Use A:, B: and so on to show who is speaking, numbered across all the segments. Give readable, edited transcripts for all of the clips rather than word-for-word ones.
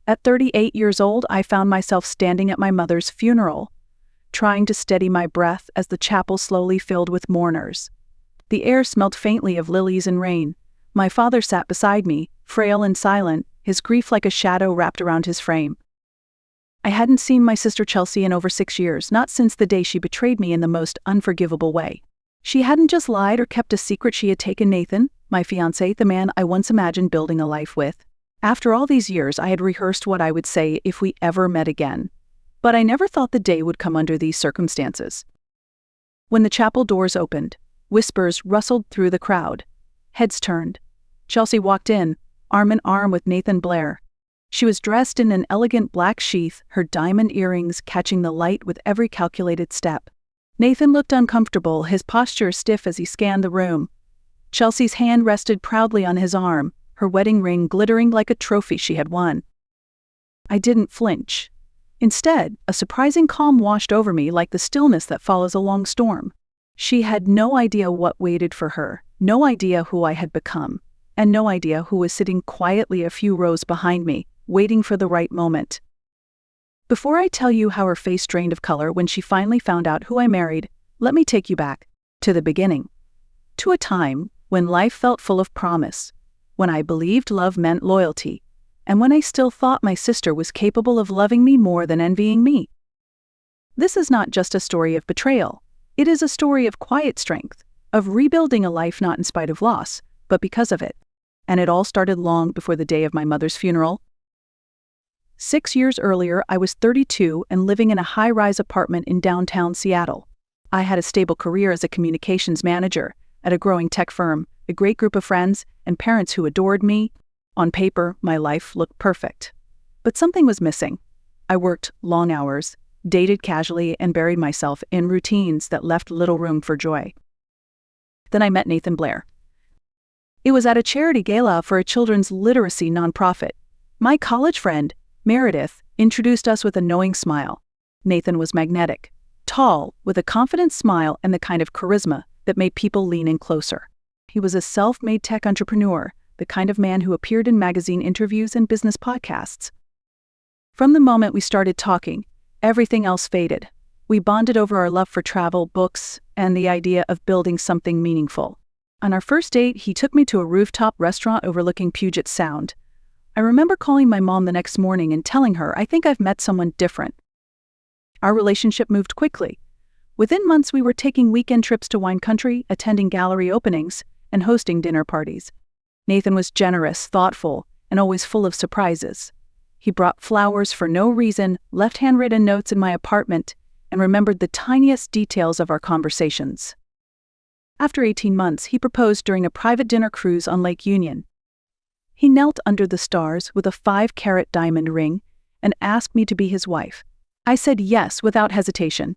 A: At 38 years old, I found myself standing at my mother's funeral, trying to steady my breath as the chapel slowly filled with mourners. The air smelled faintly of lilies and rain. My father sat beside me, frail and silent, his grief like a shadow wrapped around his frame. I hadn't seen my sister Chelsea in over 6 years, not since the day she betrayed me in the most unforgivable way. She hadn't just lied or kept a secret, she had taken Nathan, my fiancé, the man I once imagined building a life with. After all these years, I had rehearsed what I would say if we ever met again. But I never thought the day would come under these circumstances. When the chapel doors opened, whispers rustled through the crowd. Heads turned. Chelsea walked in, arm in arm with Nathan Blair. She was dressed in an elegant black sheath, her diamond earrings catching the light with every calculated step. Nathan looked uncomfortable, his posture stiff as he scanned the room. Chelsea's hand rested proudly on his arm, her wedding ring glittering like a trophy she had won. I didn't flinch. Instead, a surprising calm washed over me like the stillness that follows a long storm. She had no idea what waited for her, no idea who I had become, and no idea who was sitting quietly a few rows behind me, waiting for the right moment. Before I tell you how her face drained of color when she finally found out who I married, let me take you back to the beginning. To a time when life felt full of promise, when I believed love meant loyalty, and when I still thought my sister was capable of loving me more than envying me. This is not just a story of betrayal. It is a story of quiet strength, of rebuilding a life not in spite of loss, but because of it. And it all started long before the day of my mother's funeral. 6 years earlier, I was 32 and living in a high-rise apartment in downtown Seattle. I had a stable career as a communications manager at a growing tech firm, a great group of friends, and parents who adored me. On paper, my life looked perfect. But something was missing. I worked long hours, dated casually, and buried myself in routines that left little room for joy. Then I met Nathan Blair. It was at a charity gala for a children's literacy nonprofit. My college friend, Meredith, introduced us with a knowing smile. Nathan was magnetic, tall, with a confident smile and the kind of charisma that made people lean in closer. He was a self-made tech entrepreneur, the kind of man who appeared in magazine interviews and business podcasts. From the moment we started talking, everything else faded. We bonded over our love for travel, books, and the idea of building something meaningful. On our first date, he took me to a rooftop restaurant overlooking Puget Sound. I remember calling my mom the next morning and telling her, "I think I've met someone different." Our relationship moved quickly. Within months, we were taking weekend trips to wine country, attending gallery openings, and hosting dinner parties. Nathan was generous, thoughtful, and always full of surprises. He brought flowers for no reason, left handwritten notes in my apartment, and remembered the tiniest details of our conversations. After 18 months, he proposed during a private dinner cruise on Lake Union. He knelt under the stars with a 5-carat diamond ring and asked me to be his wife. I said yes without hesitation.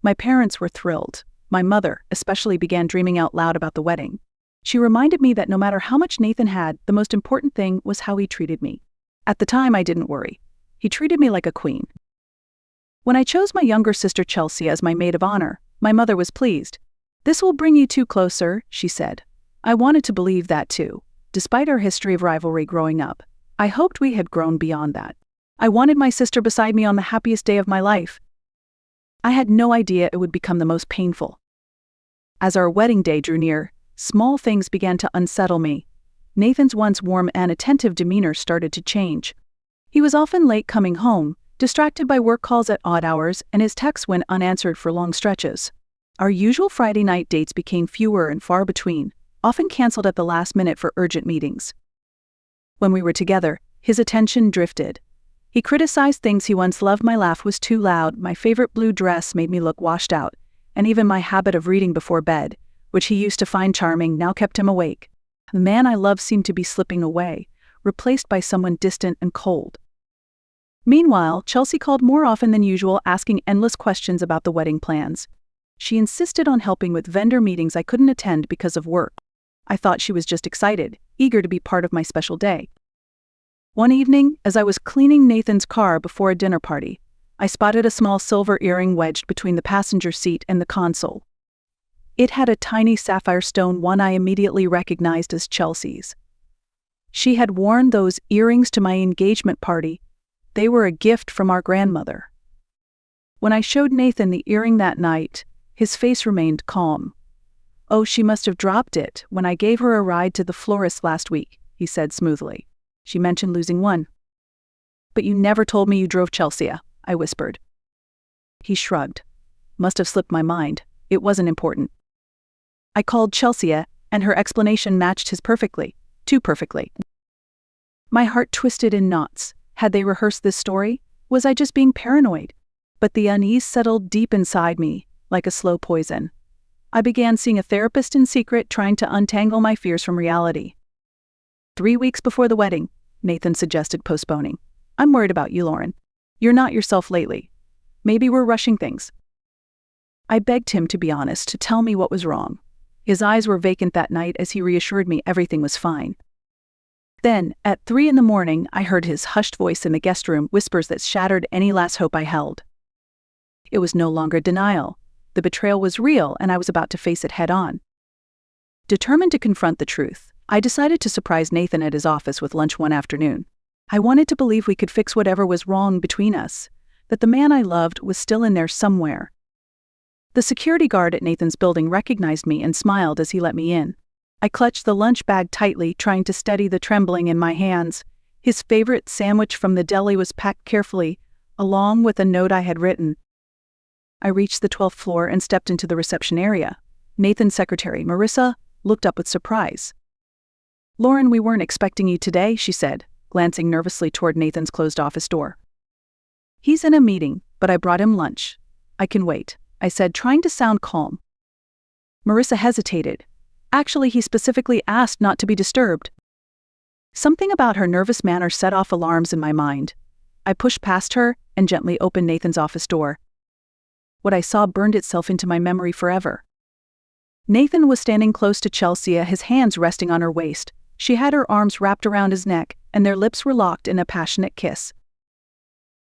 A: My parents were thrilled. My mother especially began dreaming out loud about the wedding. She reminded me that no matter how much Nathan had, the most important thing was how he treated me. At the time, I didn't worry. He treated me like a queen. When I chose my younger sister Chelsea as my maid of honor, my mother was pleased. "This will bring you two closer," she said. I wanted to believe that too. Despite our history of rivalry growing up, I hoped we had grown beyond that. I wanted my sister beside me on the happiest day of my life. I had no idea it would become the most painful. As our wedding day drew near, small things began to unsettle me. Nathan's once warm and attentive demeanor started to change. He was often late coming home, distracted by work calls at odd hours, and his texts went unanswered for long stretches. Our usual Friday night dates became fewer and far between, often canceled at the last minute for urgent meetings. When we were together, his attention drifted. He criticized things he once loved. My laugh was too loud, my favorite blue dress made me look washed out, and even my habit of reading before bed, which he used to find charming, now kept him awake. The man I loved seemed to be slipping away, replaced by someone distant and cold. Meanwhile, Chelsea called more often than usual, asking endless questions about the wedding plans. She insisted on helping with vendor meetings I couldn't attend because of work. I thought she was just excited, eager to be part of my special day. One evening, as I was cleaning Nathan's car before a dinner party, I spotted a small silver earring wedged between the passenger seat and the console. It had a tiny sapphire stone, one I immediately recognized as Chelsea's. She had worn those earrings to my engagement party. They were a gift from our grandmother. When I showed Nathan the earring that night, his face remained calm. "Oh, she must have dropped it when I gave her a ride to the florist last week," he said smoothly. "She mentioned losing one." "But you never told me you drove Chelsea," I whispered. He shrugged. "Must have slipped my mind. It wasn't important." I called Chelsea, and her explanation matched his perfectly. Too perfectly. My heart twisted in knots. Had they rehearsed this story? Was I just being paranoid? But the unease settled deep inside me, like a slow poison. I began seeing a therapist in secret, trying to untangle my fears from reality. 3 weeks before the wedding, Nathan suggested postponing. "I'm worried about you, Lauren. You're not yourself lately. Maybe we're rushing things." I begged him to be honest, to tell me what was wrong. His eyes were vacant that night as he reassured me everything was fine. Then, at 3 a.m, I heard his hushed voice in the guest room, whispers that shattered any last hope I held. It was no longer denial. The betrayal was real, and I was about to face it head-on. Determined to confront the truth, I decided to surprise Nathan at his office with lunch one afternoon. I wanted to believe we could fix whatever was wrong between us, that the man I loved was still in there somewhere. The security guard at Nathan's building recognized me and smiled as he let me in. I clutched the lunch bag tightly, trying to steady the trembling in my hands. His favorite sandwich from the deli was packed carefully, along with a note I had written. I reached the 12th floor and stepped into the reception area. Nathan's secretary, Marissa, looked up with surprise. "Lauren, we weren't expecting you today," she said, glancing nervously toward Nathan's closed office door. "He's in a meeting, but I brought him lunch. I can wait," I said, trying to sound calm. Marissa hesitated. Actually, he specifically asked not to be disturbed. Something about her nervous manner set off alarms in my mind. I pushed past her and gently opened Nathan's office door. What I saw burned itself into my memory forever. Nathan was standing close to Chelsea, his hands resting on her waist. She had her arms wrapped around his neck, and their lips were locked in a passionate kiss.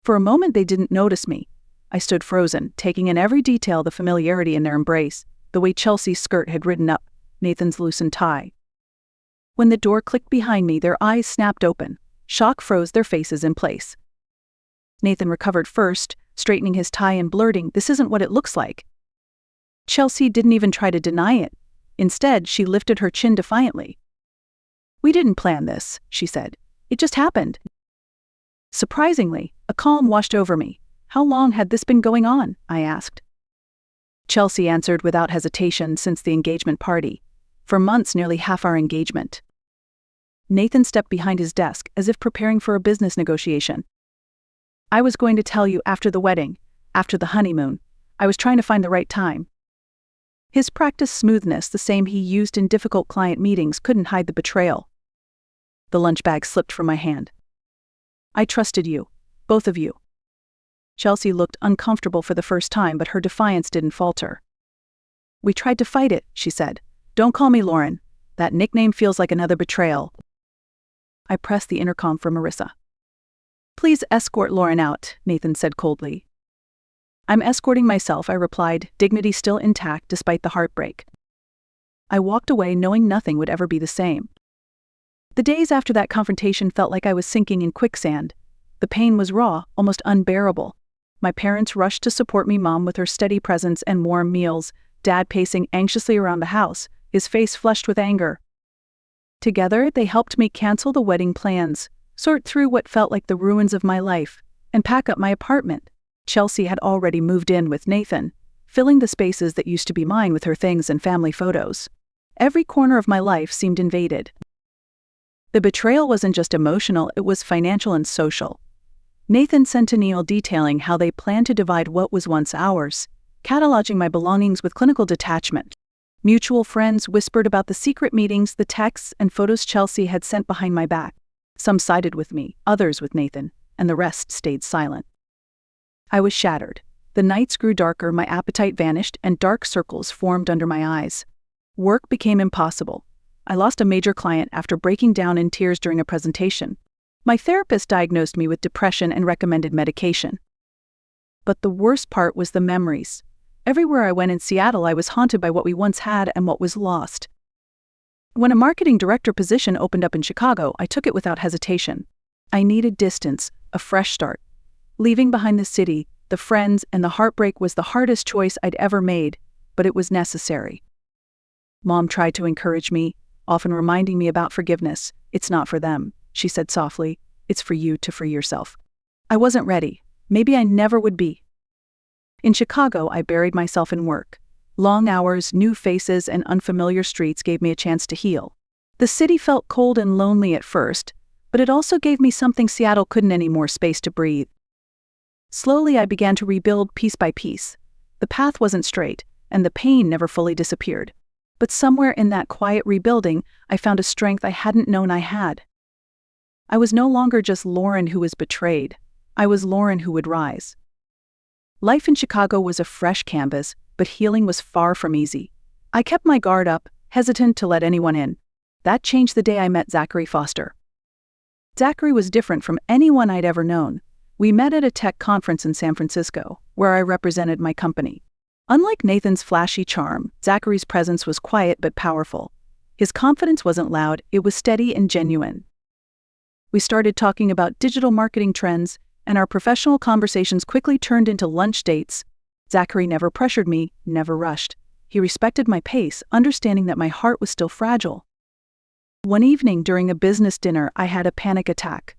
A: For a moment they didn't notice me. I stood frozen, taking in every detail, the familiarity in their embrace, the way Chelsea's skirt had ridden up Nathan's loosened tie. When the door clicked behind me, their eyes snapped open. Shock froze their faces in place. Nathan recovered first, straightening his tie and blurting, "This isn't what it looks like." Chelsea didn't even try to deny it. Instead, she lifted her chin defiantly. "We didn't plan this," she said. "It just happened." Surprisingly, a calm washed over me. "How long had this been going on?" I asked. Chelsea answered without hesitation, "Since the engagement party. For months, nearly half our engagement." Nathan stepped behind his desk, as if preparing for a business negotiation. "I was going to tell you after the wedding, after the honeymoon. I was trying to find the right time." His practiced smoothness, the same he used in difficult client meetings, couldn't hide the betrayal. The lunch bag slipped from my hand. "I trusted you, both of you." Chelsea looked uncomfortable for the first time, but her defiance didn't falter. "We tried to fight it," she said. "Don't call me Lauren. That nickname feels like another betrayal." I pressed the intercom for Marissa. "Please escort Lauren out," Nathan said coldly. "I'm escorting myself," I replied, dignity still intact despite the heartbreak. I walked away knowing nothing would ever be the same. The days after that confrontation felt like I was sinking in quicksand. The pain was raw, almost unbearable. My parents rushed to support me, Mom with her steady presence and warm meals, Dad pacing anxiously around the house, his face flushed with anger. Together, they helped me cancel the wedding plans, sort through what felt like the ruins of my life, and pack up my apartment. Chelsea had already moved in with Nathan, filling the spaces that used to be mine with her things and family photos. Every corner of my life seemed invaded. The betrayal wasn't just emotional, it was financial and social. Nathan sent an email detailing how they planned to divide what was once ours, cataloging my belongings with clinical detachment. Mutual friends whispered about the secret meetings, the texts, and photos Chelsea had sent behind my back. Some sided with me, others with Nathan, and the rest stayed silent. I was shattered. The nights grew darker, my appetite vanished, and dark circles formed under my eyes. Work became impossible. I lost a major client after breaking down in tears during a presentation. My therapist diagnosed me with depression and recommended medication. But the worst part was the memories. Everywhere I went in Seattle, I was haunted by what we once had and what was lost. When a marketing director position opened up in Chicago, I took it without hesitation. I needed distance, a fresh start. Leaving behind the city, the friends, and the heartbreak was the hardest choice I'd ever made, but it was necessary. Mom tried to encourage me, often reminding me about forgiveness. "It's not for them," she said softly. "It's for you to free yourself." I wasn't ready. Maybe I never would be. In Chicago, I buried myself in work. Long hours, new faces, and unfamiliar streets gave me a chance to heal. The city felt cold and lonely at first, but it also gave me something Seattle couldn't anymore: space to breathe. Slowly, I began to rebuild piece by piece. The path wasn't straight, and the pain never fully disappeared. But somewhere in that quiet rebuilding, I found a strength I hadn't known I had. I was no longer just Lauren who was betrayed. I was Lauren who would rise. Life in Chicago was a fresh canvas, but healing was far from easy. I kept my guard up, hesitant to let anyone in. That changed the day I met Zachary Foster. Zachary was different from anyone I'd ever known. We met at a tech conference in San Francisco, where I represented my company. Unlike Nathan's flashy charm, Zachary's presence was quiet but powerful. His confidence wasn't loud, it was steady and genuine. We started talking about digital marketing trends, and our professional conversations quickly turned into lunch dates. Zachary never pressured me, never rushed. He respected my pace, understanding that my heart was still fragile. One evening during a business dinner, I had a panic attack.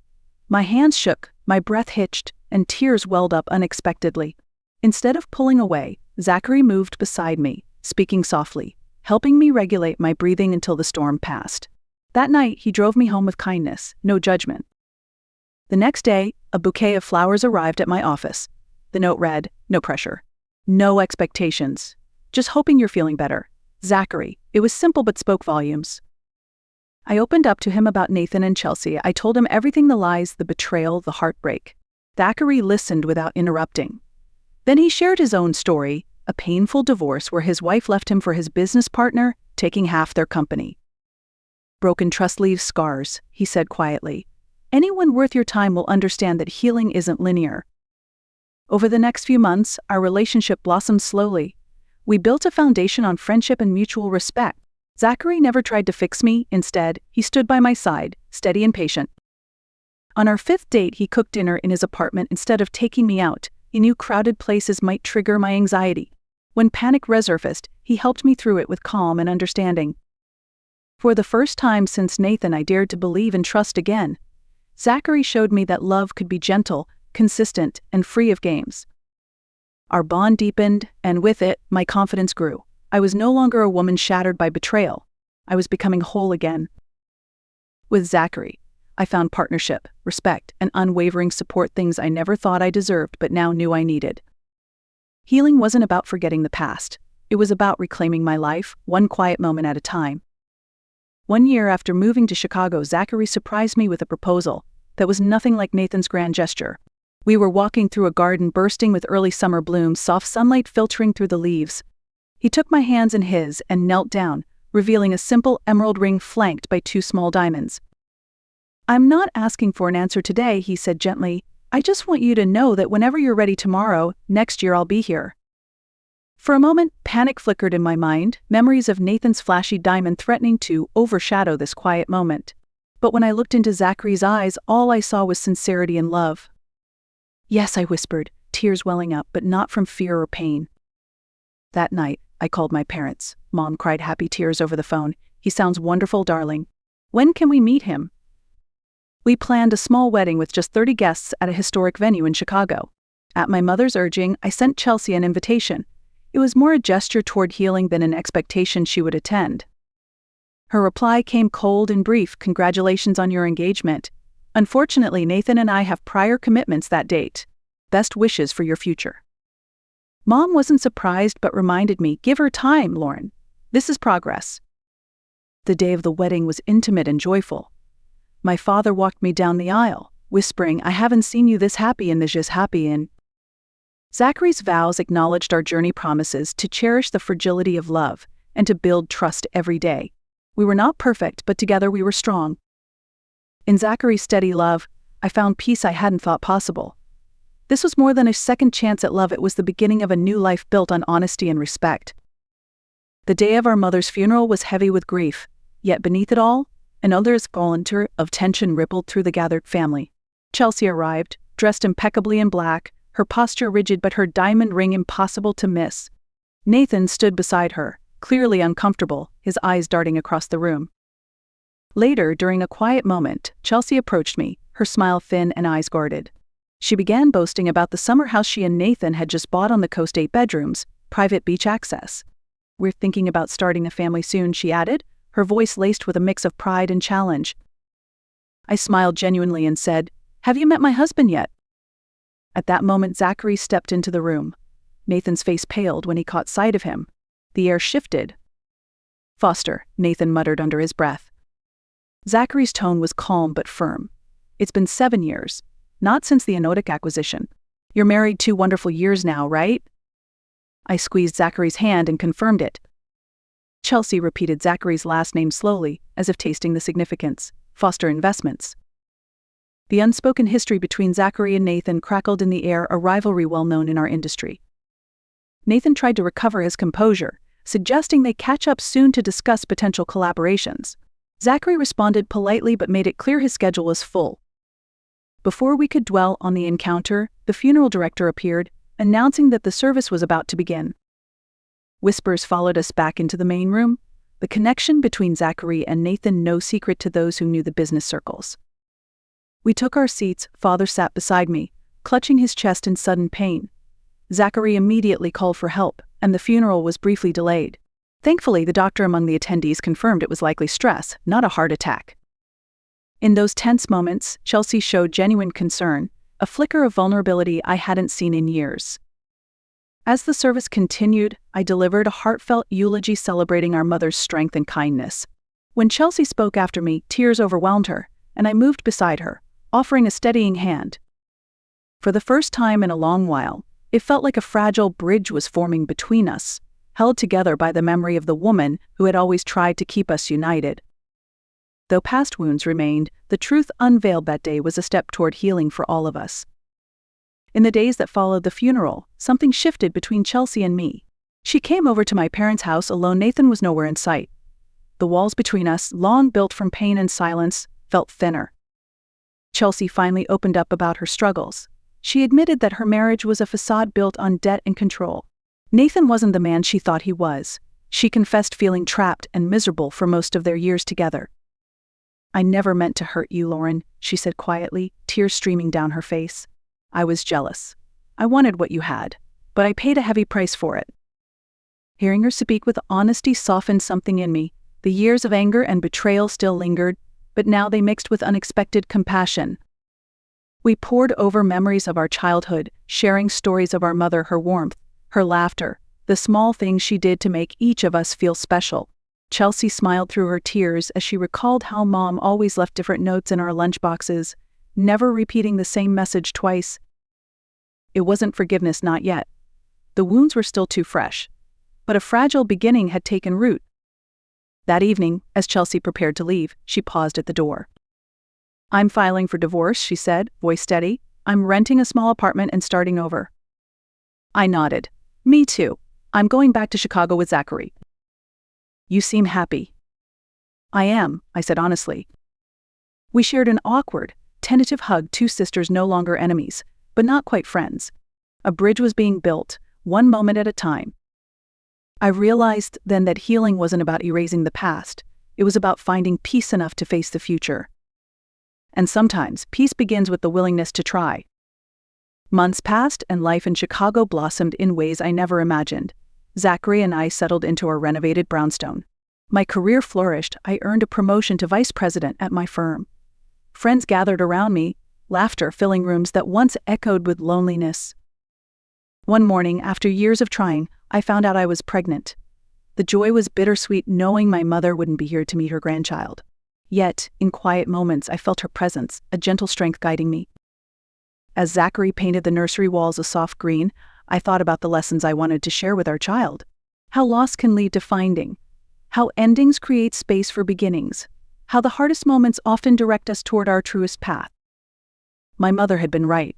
A: My hands shook, my breath hitched, and tears welled up unexpectedly. Instead of pulling away, Zachary moved beside me, speaking softly, helping me regulate my breathing until the storm passed. That night, he drove me home with kindness, no judgment. The next day, a bouquet of flowers arrived at my office. The note read, "No pressure. No expectations. Just hoping you're feeling better. Zachary." It was simple but spoke volumes. I opened up to him about Nathan and Chelsea. I told him everything: the lies, the betrayal, the heartbreak. Zachary listened without interrupting. Then he shared his own story, a painful divorce where his wife left him for his business partner, taking half their company. "Broken trust leaves scars," he said quietly. "Anyone worth your time will understand that healing isn't linear." Over the next few months, our relationship blossomed slowly. We built a foundation on friendship and mutual respect. Zachary never tried to fix me. Instead, he stood by my side, steady and patient. On our 5th date, he cooked dinner in his apartment instead of taking me out. He knew crowded places might trigger my anxiety. When panic resurfaced, he helped me through it with calm and understanding. For the first time since Nathan, I dared to believe and trust again. Zachary showed me that love could be gentle, consistent, and free of games. Our bond deepened, and with it, my confidence grew. I was no longer a woman shattered by betrayal. I was becoming whole again. With Zachary, I found partnership, respect, and unwavering support, things I never thought I deserved but now knew I needed. Healing wasn't about forgetting the past. It was about reclaiming my life, one quiet moment at a time. One year after moving to Chicago, Zachary surprised me with a proposal that was nothing like Nathan's grand gesture. We were walking through a garden bursting with early summer blooms, soft sunlight filtering through the leaves. He took my hands in his and knelt down, revealing a simple emerald ring flanked by 2 small diamonds. "I'm not asking for an answer today," he said gently. "I just want you to know that whenever you're ready tomorrow, next year I'll be here." For a moment, panic flickered in my mind, memories of Nathan's flashy diamond threatening to overshadow this quiet moment. But when I looked into Zachary's eyes, all I saw was sincerity and love. "Yes," I whispered, tears welling up, but not from fear or pain. That night, I called my parents. Mom cried happy tears over the phone. "He sounds wonderful, darling. When can we meet him?" We planned a small wedding with just 30 guests at a historic venue in Chicago. At my mother's urging, I sent Chelsea an invitation. It was more a gesture toward healing than an expectation she would attend. Her reply came cold and brief: "Congratulations on your engagement. Unfortunately, Nathan and I have prior commitments that date. Best wishes for your future." Mom wasn't surprised but reminded me, "Give her time, Lauren. This is progress." The day of the wedding was intimate and joyful. My father walked me down the aisle, whispering, "I haven't seen you this happy and this just happy in." Zachary's vows acknowledged our journey promises to cherish the fragility of love and to build trust every day. We were not perfect, but together we were strong. In Zachary's steady love, I found peace I hadn't thought possible. This was more than a second chance at love. It was the beginning of a new life built on honesty and respect. The day of our mother's funeral was heavy with grief. Yet beneath it all, an odorous undercurrent of tension rippled through the gathered family. Chelsea arrived, dressed impeccably in black, her posture rigid but her diamond ring impossible to miss. Nathan stood beside her, clearly uncomfortable, his eyes darting across the room. Later, during a quiet moment, Chelsea approached me, her smile thin and eyes guarded. She began boasting about the summer house she and Nathan had just bought on the coast, 8 bedrooms, private beach access. "We're thinking about starting a family soon," she added, her voice laced with a mix of pride and challenge. I smiled genuinely and said, "Have you met my husband yet?" At that moment, Zachary stepped into the room. Nathan's face paled when he caught sight of him. The air shifted. "Foster," Nathan muttered under his breath. Zachary's tone was calm but firm. "It's been 7 years. Not since the Enotic acquisition. You're married 2 wonderful years now, right?" I squeezed Zachary's hand and confirmed it. Chelsea repeated Zachary's last name slowly, as if tasting the significance. "Foster Investments." The unspoken history between Zachary and Nathan crackled in the air, a rivalry well known in our industry. Nathan tried to recover his composure, suggesting they catch up soon to discuss potential collaborations. Zachary responded politely but made it clear his schedule was full. Before we could dwell on the encounter, the funeral director appeared, announcing that the service was about to begin. Whispers followed us back into the main room, the connection between Zachary and Nathan no secret to those who knew the business circles. We took our seats. Father sat beside me, clutching his chest in sudden pain. Zachary immediately called for help, and the funeral was briefly delayed. Thankfully, the doctor among the attendees confirmed it was likely stress, not a heart attack. In those tense moments, Chelsea showed genuine concern, a flicker of vulnerability I hadn't seen in years. As the service continued, I delivered a heartfelt eulogy celebrating our mother's strength and kindness. When Chelsea spoke after me, tears overwhelmed her, and I moved beside her, offering a steadying hand. For the first time in a long while, it felt like a fragile bridge was forming between us, held together by the memory of the woman who had always tried to keep us united. Though past wounds remained, the truth unveiled that day was a step toward healing for all of us. In the days that followed the funeral, something shifted between Chelsea and me. She came over to my parents' house alone. Nathan was nowhere in sight. The walls between us, long built from pain and silence, felt thinner. Chelsea finally opened up about her struggles. She admitted that her marriage was a facade built on debt and control. Nathan wasn't the man she thought he was. She confessed feeling trapped and miserable for most of their years together. "I never meant to hurt you, Lauren," she said quietly, tears streaming down her face. "I was jealous. I wanted what you had, but I paid a heavy price for it." Hearing her speak with honesty softened something in me. The years of anger and betrayal still lingered, but now they mixed with unexpected compassion. We pored over memories of our childhood, sharing stories of our mother, her warmth, her laughter, the small things she did to make each of us feel special. Chelsea smiled through her tears as she recalled how Mom always left different notes in our lunchboxes, never repeating the same message twice. It wasn't forgiveness, not yet. The wounds were still too fresh, but a fragile beginning had taken root. That evening, as Chelsea prepared to leave, she paused at the door. "I'm filing for divorce," she said, voice steady. "I'm renting a small apartment and starting over." I nodded. "Me too. I'm going back to Chicago with Zachary." "You seem happy." "I am," I said honestly. We shared an awkward, tentative hug, 2 sisters no longer enemies, but not quite friends. A bridge was being built, one moment at a time. I realized then that healing wasn't about erasing the past. It was about finding peace enough to face the future. And sometimes, peace begins with the willingness to try. Months passed and life in Chicago blossomed in ways I never imagined. Zachary and I settled into our renovated brownstone. My career flourished. I earned a promotion to vice president at my firm. Friends gathered around me, laughter filling rooms that once echoed with loneliness. One morning, after years of trying, I found out I was pregnant. The joy was bittersweet, knowing my mother wouldn't be here to meet her grandchild. Yet, in quiet moments, I felt her presence, a gentle strength guiding me. As Zachary painted the nursery walls a soft green, I thought about the lessons I wanted to share with our child. How loss can lead to finding. How endings create space for beginnings. How the hardest moments often direct us toward our truest path. My mother had been right.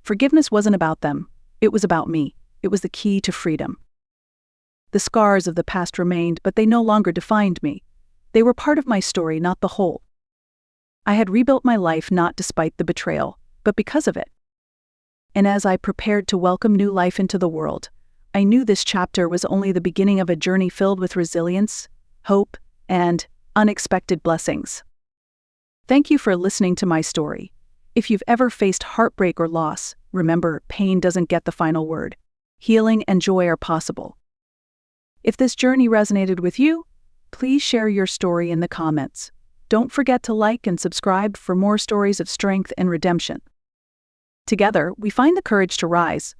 A: Forgiveness wasn't about them. It was about me. It was the key to freedom. The scars of the past remained, but they no longer defined me. They were part of my story, not the whole. I had rebuilt my life not despite the betrayal, but because of it. And as I prepared to welcome new life into the world, I knew this chapter was only the beginning of a journey filled with resilience, hope, and unexpected blessings. Thank you for listening to my story. If you've ever faced heartbreak or loss, remember, pain doesn't get the final word. Healing and joy are possible. If this journey resonated with you, please share your story in the comments. Don't forget to like and subscribe for more stories of strength and redemption. Together, we find the courage to rise,